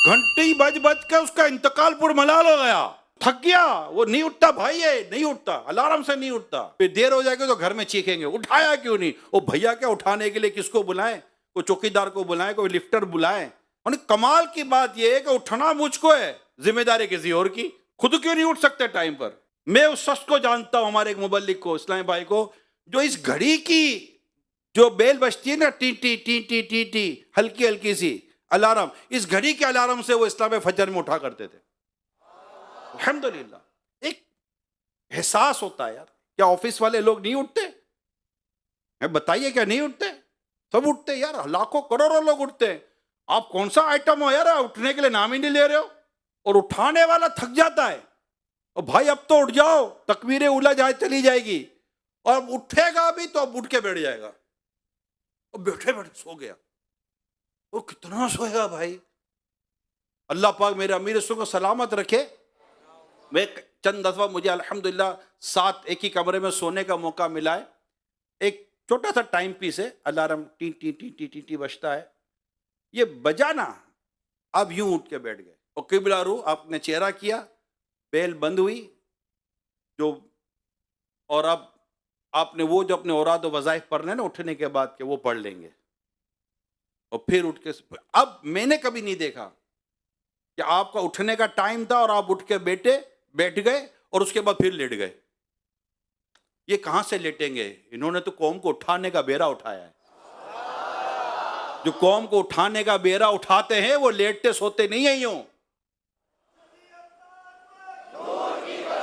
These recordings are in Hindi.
घंटी बज बज के उसका इंतकाल पुरमलाल हो गया, थक गया, वो नहीं उठता भाई, ये नहीं उठता, अलार्म से नहीं उठता। फिर देर हो जाएगी तो घर में चीखेंगे उठाया क्यों नहीं। वो भैया क्या उठाने के लिए किसको बुलाएं, कोई चौकीदार को बुलाएं, कोई लिफ्टर बुलाएं। और कमाल की बात यह है कि उठना मुझको है, जिम्मेदारी किसी और की। खुद क्यों नहीं उठ सकते टाइम पर। मैं उस शख्स को जानता हूं, हमारे एक मुबल्लिग को, इस्लामी भाई को, जो इस घड़ी की जो बेल बजती है ना, T T T T T T, हल्की हल्की सी अलार्म, इस घड़ी के अलार्म से वो इस्लाम फजर में उठा करते थे। अल्हम्दुलिल्लाह, एक एहसास होता है यार। क्या ऑफिस वाले लोग नहीं उठते? बताइए, क्या नहीं उठते? सब उठते यार, लाखों करोड़ों लोग उठते हैं। आप कौन सा आइटम हो यार, उठने के लिए नाम ही नहीं ले रहे हो। और उठाने वाला थक जाता है, और भाई अब तो उठ जाओ, तकबीरे उला जाए चली जाएगी, और उठेगा भी तो अब उठ के बैठ जाएगा, और बैठे बैठे सो गया। वो कितना सोएगा भाई। अल्लाह पाक मेरे अमीर को सलामत रखे। मैं चंद दफा मुझे अल्हम्दुलिल्लाह साथ एक ही कमरे में सोने का मौका मिला है। एक छोटा सा टाइम पीस है, alarm T T T T T T बजता है, ये बजा ना, अब यूं उठ के बैठ गए, और किबला रू आपने चेहरा किया, बेल बंद हुई जो, और अब आपने वो जो अपने औराद और वज़ाइफ पढ़ने ना उठने के बाद के, वो पढ़ लेंगे, और फिर उठ के। अब मैंने कभी नहीं देखा कि आपका उठने का टाइम था और आप उठ के बैठ गए और उसके बाद फिर लेट गए। ये कहां से लेटेंगे? इन्होंने तो कौम को उठाने का बेड़ा उठाया है। जो कौम को उठाने का बेड़ा उठाते हैं वो लेटते सोते नहीं है। यूं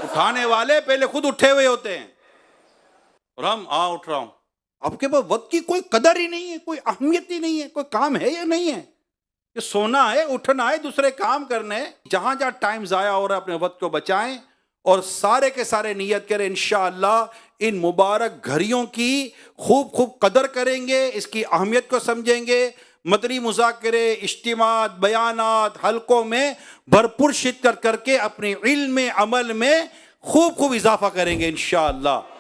उठाने वाले पहले खुद उठे हुए होते हैं, और हम उठ रहा हूं। आपके पास वक्त की कोई कदर ही नहीं है, कोई अहमियत ही नहीं है, कोई काम है या नहीं है। ये सोना है, उठना है, दूसरे काम करने हैं। जहां जहां टाइम जाया हो रहा है अपने वक्त को बचाएं, और सारे के सारे नियत करें इंशाअल्लाह इन मुबारक घड़ियों की खूब खूब कदर करेंगे, इसकी अहमियत को समझेंगे। मदनी मुज़ाकरे, इज्तिमात, बयानात, हलकों में भरपूर शिरकत करके अपने इल्म अमल में खूब खूब इजाफा करेंगे इंशाअल्लाह।